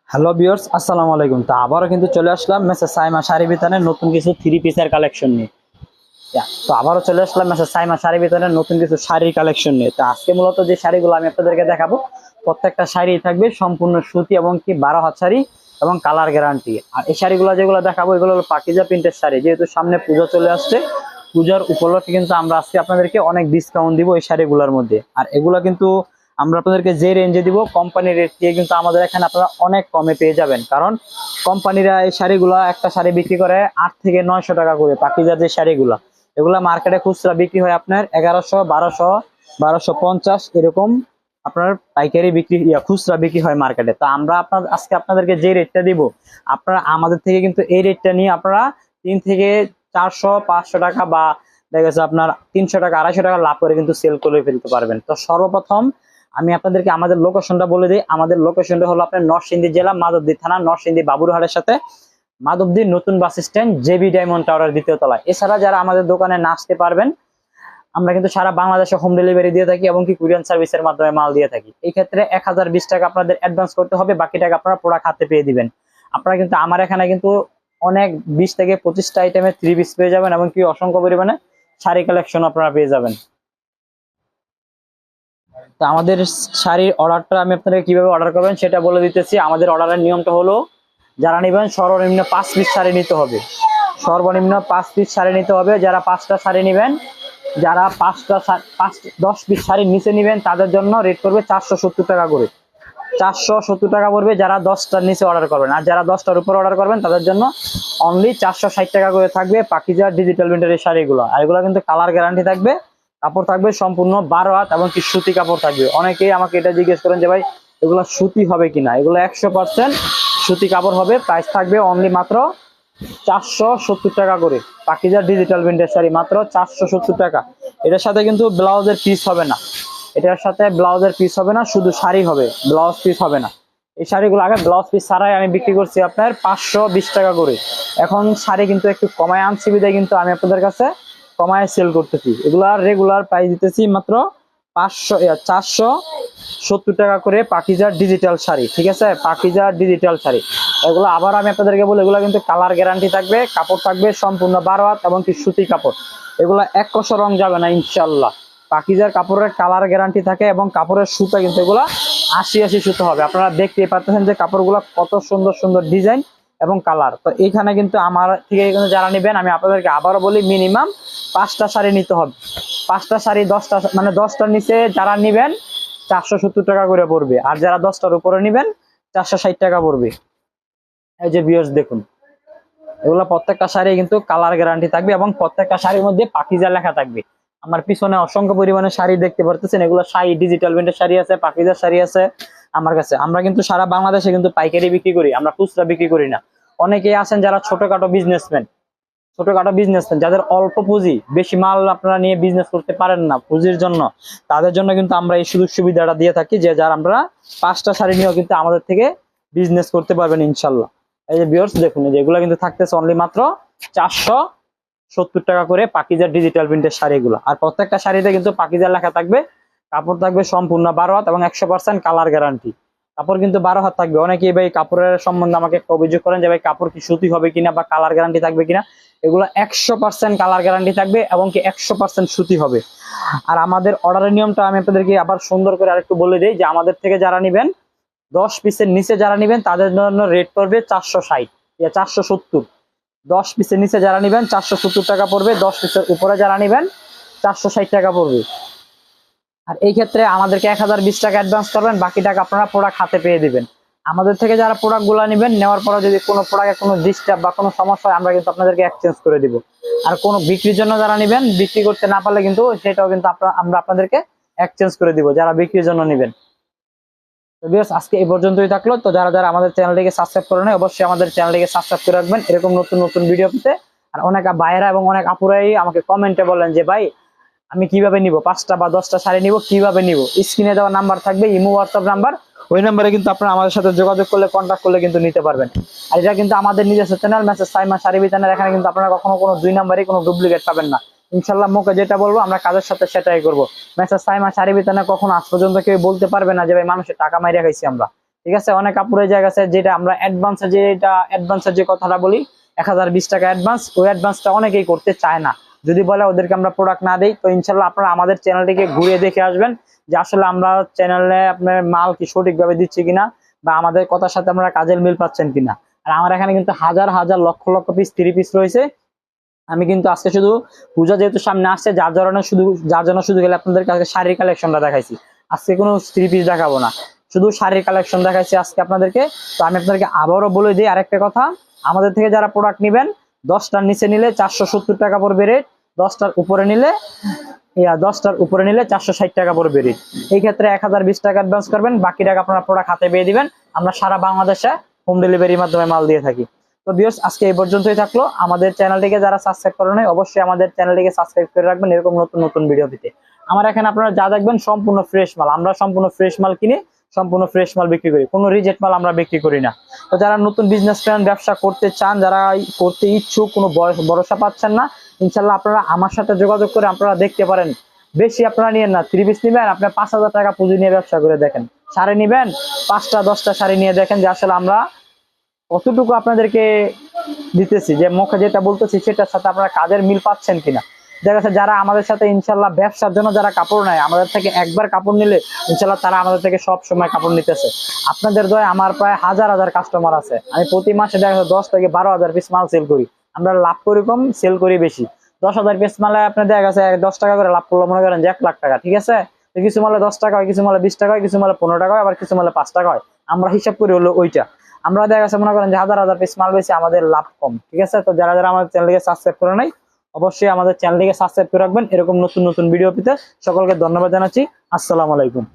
Hello viewers, আসসালামু আলাইকুম। তো আবারও কিন্তু চলে আসলাম মেসেজ সাইমা শাড়ি বিতানের নতুন কিছু থ্রি পিসের কালেকশন নিয়ে। তো আবারও চলে আসলাম মেসেজ সাইমা শাড়ি বিতানের নতুন কিছু শাড়ির কালেকশন নিয়ে। তো আজকে মূলত যে শাড়িগুলো আমি আপনাদেরকে দেখাবো, প্রত্যেকটা শাড়ি থাকবে সম্পূর্ণ সুতি এবং কি 12 হাত শাড়ি এবং কালার গ্যারান্টি। আর এই শাড়িগুলো যেগুলো দেখাবো এগুলো হলো পাকিজা প্রিন্টের শাড়ি। যেহেতু সামনে পুজো চলে আসছে, পূজার উপলক্ষে কিন্তু আমরা আজকে আপনাদেরকে অনেক ডিসকাউন্ট দিব এই শাড়িগুলোর মধ্যে। আর এগুলো কিন্তু আমরা আপনাদেরকে যে রেঞ্জে দিব কোম্পানির রেট দিয়ে কিন্তু আমাদের এখানে আপনারা অনেক কমে পেয়ে যাবেন। কারণ কোম্পানিরা এই শাড়িগুলা একটা শাড়ি বিক্রি করে 8 থেকে 900 টাকা করে। পাকিজার যে শাড়িগুলা এগুলা মার্কেটে খুচরা বিক্রি হয় আপনার 1100, 1200, 1250 এরকম আপনার পাইকারি বিক্রি খুচরা বিক্রি হয় মার্কেটে। তো আমরা আজকে আপনাদেরকে যে রেটটা দিব, আপনারা আমাদের থেকে কিন্তু এই রেটটা নিয়ে আপনারা 3 থেকে 400, 500 টাকা বা দেখা গেছে আপনার 300 টাকা, 250 টাকা লাভ করে কিন্তু সেল করে ফেলতে পারবেন। তো সর্বপ্রথম আমি আপনাদেরকে আমাদের লোকেশনটা বলে দিই। আমাদের লোকেশনটা হলো আপনার নরসিংদী জেলা, মাধবদী থানা, নরসিংদী বাবুরহাটের সাথে মাধবদী নতুন বাস স্ট্যান্ড, জেবি ডায়মন্ড টাওয়ারের দ্বিতীয় তলায়। এছাড়া যারা আমাদের দোকানে না আসতে পারবেন, আমরা কিন্তু সারা বাংলাদেশে হোম ডেলিভারি দিয়ে থাকি এবং কি কুরিয়ার সার্ভিসের মাধ্যমে মাল দিয়ে থাকি। এই ক্ষেত্রে 1020 টাকা আপনাদের অ্যাডভান্স করতে হবে, বাকি টাকা আপনারা প্রোডাক্ট হাতে পেয়ে দিবেন। আপনারা কিন্তু আমার এখানে কিন্তু অনেক 20 থেকে 25টা আইটেমের থ্রি পিস পেয়ে যাবেন এবং কি অসংখ্য পরিমাণে শাড়ি কালেকশন আপনারা পেয়ে যাবেন। তো আমাদের শাড়ির অর্ডারটা আমি আপনাদের কিভাবে অর্ডার করবেন সেটা বলে দিতেছি। আমাদের অর্ডারের নিয়মটা হলো, যারা নেবেন সর্বনিম্ন 5 পিস শাড়ি নিতে হবে। সর্বনিম্ন 5 পিস শাড়ি নিতে হবে। যারা 5টা শাড়ি নেবেন, যারা 10 পিস শাড়ির নিচে নেবেন তাদের জন্য রেট করবে 470 টাকা করে। 470 টাকা পড়বে যারা 10টার নিচে অর্ডার করবেন। আর যারা 10টার উপর অর্ডার করবেন তাদের জন্য অনলি 460 টাকা করে থাকবে পাকিজা ডিজিটাল প্রিন্টের এই শাড়িগুলো। আর এগুলো কিন্তু কালার গ্যারান্টি থাকবে, কাপড় থাকবে সম্পূর্ণ 12 হাত এবং কি সুতি কাপড় থাকবে। অনেকেই আমাকে এটা জিজ্ঞেস করেন যে ভাই এগুলো সুতি হবে কিনা। এগুলো 100% সুতি কাপড় হবে। প্রাইস থাকবে অনলি মাত্র 470 টাকা করে। পাকিজা ডিজিটাল প্রিন্টের শাড়ি মাত্র 470 টাকা। এটার সাথে কিন্তু ব্লাউজের পিস হবে না, এটার সাথে ব্লাউজের পিস হবে না, শুধু শাড়ি হবে, ব্লাউজ পিস হবে না। এই শাড়িগুলো আগে ব্লাউজ পিস ছাড়াই আমি বিক্রি করছি আপনার 520 টাকা করে। এখন শাড়ি কিন্তু একটু কমায় আনছি বিধায় কিন্তু আমি আপনাদের কাছে কমায় সেল করতেছি। এগুলার রেগুলার প্রাইস দিতেছি মাত্র 470 টাকা করে পাকিজা ডিজিটাল শাড়ি। ঠিক আছে, পাকিজা ডিজিটাল শাড়ি এগুলো আবার আমি আপনাদেরকে বলি, এগুলো কিন্তু কালার গ্যারান্টি থাকবে, কাপড় থাকবে সম্পূর্ণ 12 হাত এবং কি সুতি কাপড়। এগুলো এক কষ রং যাবে না ইনশাল্লাহ। পাকিজার কাপড়ের কালার গ্যারান্টি থাকে এবং কাপড়ের সুতা কিন্তু এগুলো 80 সুতো হবে। আপনারা দেখতেই পাচ্ছেন যে কাপড়গুলো কত সুন্দর সুন্দর ডিজাইন এবং কালার। তো এইখানে কিন্তু আমার থেকে কিন্তু যারা নেবেন, আমি আপনাদেরকে আবারও বলি, মিনিমাম 5টা শাড়ি নিতে হবে। 5টা শাড়ি 10টা মানে 10টার নিচে যারা নেবেন 470 টাকা করে পড়বে। আর যারা 10টার উপরে নেবেন 460 টাকা পড়বে। এই যে ভিউয়ার্স দেখুন, এগুলো প্রত্যেকটা শাড়ি কিন্তু কালার গ্যারান্টি থাকবে এবং প্রত্যেকটা শাড়ির মধ্যে পাকিজা লেখা থাকবে। আমার পিছনে অসংখ্য পরিমাণে শাড়ি দেখতে পারতেছেন, এগুলো শাড়ি ডিজিটাল প্রিন্টের শাড়ি আছে, পাকিজার শাড়ি আছে আমার কাছে। আমরা কিন্তু সারা বাংলাদেশে কিন্তু পাইকারি বিক্রি করি, আমরা খুচরা বিক্রি করি না। অনেকেই আছেন যারা ছোটখাটো বিজনেসম্যান, যাদের অল্প পুঁজি, বেশি মাল আপনারা নিয়ে বিজনেস করতে পারেন না পুঁজির জন্য, তাদের জন্য কিন্তু আমরা এই সুযোগ সুবিধাটা দিয়ে থাকি যে যারা আমরা 5টা শাড়ি নিয়েও কিন্তু আমাদের থেকে বিজনেস করতে পারবেন ইনশাল্লাহ। এই যে ভিউয়ার্স দেখুন, যেগুলো কিন্তু থাকতেছে অনলি মাত্র 470 টাকা করে পাকিজা ডিজিটাল প্রিন্টের শাড়িগুলো। আর প্রত্যেকটা শাড়িতে কিন্তু পাকিজা লেখা থাকবে, কাপড় থাকবে সম্পূর্ণ 12 হাত এবং 100% কালার গ্যারান্টি। কাপড় কিন্তু 12 হাত থাকবে। অনেকেই ভাই কাপড়ের সম্বন্ধে আমাকে একটা অভিযোগ করেন যে ভাই কাপড় কি সুতি হবে কিনা বা কালার গ্যারান্টি থাকবে কিনা। এগুলো 100% কালার গ্যারান্টি থাকবে এবং কি 100% সুতি হবে। আর আমাদের অর্ডারের নিয়মটা আমি আপনাদেরকে আবার সুন্দর করে আরেকটু বলে দিই যে আমাদের থেকে যারা নেবেন 10 পিসের নিচে যারা নেবেন তাদের জন্য রেট পড়বে 460 470। 10 পিসের নিচে যারা নেবেন 470 টাকা পড়বে, 10 পিসের উপরে যারা নেবেন 460 টাকা পড়বে। আর এই ক্ষেত্রে আমাদেরকে 1020 টাকা অ্যাডভান্স করবেন, বাকি টাকা আপনারা প্রোডাক্ট হাতে পেয়ে দিবেন। আমাদের থেকে যারা প্রোডাক্ট গুলা নেবেন, নেওয়ার পরে যদি কোনো প্রোডাক্টে কোনো ডিস্টার্ব বা কোনো সমস্যা হয় আমরা কিন্তু আপনাদেরকে এক্সচেঞ্জ করে দিব। আর কোনো বিক্রির জন্য যারা নেবেন, বিক্রি করতে না পারলে কিন্তু সেটাও কিন্তু আমরা আপনাদেরকে এক্সচেঞ্জ করে দিব যারা বিক্রির জন্য নেবেন। তো ভিউয়ার্স আজকে এই পর্যন্তই থাকলো। তো যারা যারা আমাদের চ্যানেলটিকে সাবস্ক্রাইব করে নেয় অবশ্যই আমাদের চ্যানেলটিকে সাবস্ক্রাইব করে রাখবেন এরকম নতুন নতুন ভিডিও পেতে। আর অনেক ভাইয়েরা এবং অনেক আপুরাই আমাকে কমেন্টে বলেন যে ভাই আমি কিভাবে নিব, 5টা বা 10টা শাড়ি নিব, কিভাবে নিব। স্ক্রিনে দেওয়া নাম্বার থাকবে, ইমো হোয়াটসঅ্যাপ নাম্বার, ওই নাম্বারে কিন্তু আপনারা আমাদের সাথে যোগাযোগ করলে, কন্ট্যাক্ট করলে কিন্তু নিতে পারবেন। আর এটা কিন্তু আমাদের নিজস্ব চ্যানেল মেসেজ সাইমা শাড়ি বিতানের। এখানে কিন্তু আপনারা কখনো কোনো 2 নাম্বারে কোনো ডুপ্লিকেট পাবেন না ইনশাল্লাহ। মুখে যেটা বলবো আমরা কাজের সাথে সেটাই করবো। মেসেজ সাইমা শাড়ি বিতানে কখনো আজ পর্যন্ত কেউ বলতে পারবে না যে ভাই মানুষের টাকা মাইরা খাইছি আমরা। ঠিক আছে। অনেক কাপড়ের জায়গা আছে যেটা আমরা অ্যাডভান্সের যে কথাটা বলি 1020 টাকা অ্যাডভান্স, ওই অ্যাডভান্সটা অনেকেই করতে চায় না। যদি বলে ওদেরকে আমরা প্রোডাক্ট না দেই, তো ইনশাল্লাহ আপনারা আমাদের চ্যানেলটিকে ঘুরে দেখে আসবেন যে আসলে আমরা চ্যানেলে আপনার মাল কি সঠিকভাবে দিচ্ছি কিনা, বা আমাদের কথার সাথে আপনারা কাজের মিল পাচ্ছেন কিনা। আর আমার এখানে কিন্তু হাজার হাজার লক্ষ লক্ষ পিস 3 পিস রয়েছে। আমি কিন্তু আজকে শুধু পূজা যেহেতু সামনে আসছে, যার জন্য শুধু গেলে আপনাদের কাছে শাড়ির কালেকশনটা দেখাইছি। আজকে কোনো 3 পিস দেখাবো না, শুধু শাড়ির কালেকশন দেখাইছি আজকে আপনাদেরকে। তো আমি আপনাদেরকে আবারও বলে দিই আরেকটা কথা, আমাদের থেকে যারা প্রোডাক্ট নেবেন 10টার নিচে নিলে 470 টাকা পড়বে রেট, 10টার উপরে নিলে 460 টাকা পড়বে রেট। এই ক্ষেত্রে 1020 টাকা অ্যাডভান্স করবেন, বাকি টাকা আপনারা প্রোডাক্ট হাতে পেয়ে দিবেন। আমরা সারা বাংলাদেশে হোম ডেলিভারির মাধ্যমে মাল দিয়ে থাকি। তো ভিউয়ার্স, আজকে এই পর্যন্তই থাকলো। আমাদের চ্যানেলটিকে যারা সাবস্ক্রাইব করেন নাই, অবশ্যই আমাদের চ্যানেলটিকে সাবস্ক্রাইব করে রাখবেন এরকম নতুন নতুন ভিডিও পেতে। আমার এখানে আপনারা যা দেখবেন সম্পূর্ণ ফ্রেশ মাল, আমরা সম্পূর্ণ ফ্রেশ মাল কিনে সম্পূর্ণ ফ্রেশ মাল বিক্রি করি, কোনো রিজেক্ট মাল আমরা বিক্রি করি না। তো যারা নতুন বিজনেস প্ল্যান ব্যবসা করতে চান, যারা করতে ইচ্ছুক, কোনো ভরসা পাচ্ছেন না, ইনশাল্লাহ আপনারা আমার সাথে যোগাযোগ করে আপনারা দেখতে পারেন। বেশি আপনারা নিয়েন না, 3 পিস নিবেন, আপনার 5000 টাকা পুঁজি নিয়ে ব্যবসা করে দেখেন। শাড়ি নিবেন, 5টা 10টা শাড়ি নিয়ে দেখেন যে আসলে আমরা কতটুকু আপনাদেরকে দিতেছি, যে মুখে যেটা বলতেছি সেটার সাথে আপনারা কাজের মিল পাচ্ছেন কিনা। দেখা যাচ্ছে যারা আমাদের সাথে ইনশাল্লাহ ব্যবসার জন্য যারা কাপড় নেয়, আমাদের থেকে একবার কাপড় নিলে ইনশাল্লাহ তারা আমাদের থেকে সব সময় কাপড় নিতেছে। আপনাদের দয়ে আমার প্রায় হাজার হাজার কাস্টমার আছে। আমি প্রতি মাসে দেখা যাচ্ছে 10 থেকে 12,000 পিস মাল সেল করি। আমরা লাভ করি কম, সেল করি বেশি। 10,000 পিস মালে আপনার দেখা গেছে 10 টাকা করে লাভ করলো, মনে করেন যে 1 লাখ টাকা, ঠিক আছে। তো কিছু মালে 10 টাকা হয়, কিছু মালে 20 টাকা হয়, কিছু মালে 15 টাকা হয়, আবার কিছু মালে 5 টাকা হয়। আমরা হিসাব করি হলো ওইটা। আমরা দেখা গেছে মনে করেন যে হাজার হাজার পিস মাল বেশি, আমাদের লাভ কম, ঠিক আছে। তো যারা যারা আমাদের চ্যানেলকে সাবস্ক্রাইব করে নাই, অবশ্যই আমাদের চ্যানেলটিকে সাবস্ক্রাইব করে রাখবেন এরকম নতুন নতুন ভিডিও পেতে। সকলকে ধন্যবাদ জানাচ্ছি। আসসালামু আলাইকুম।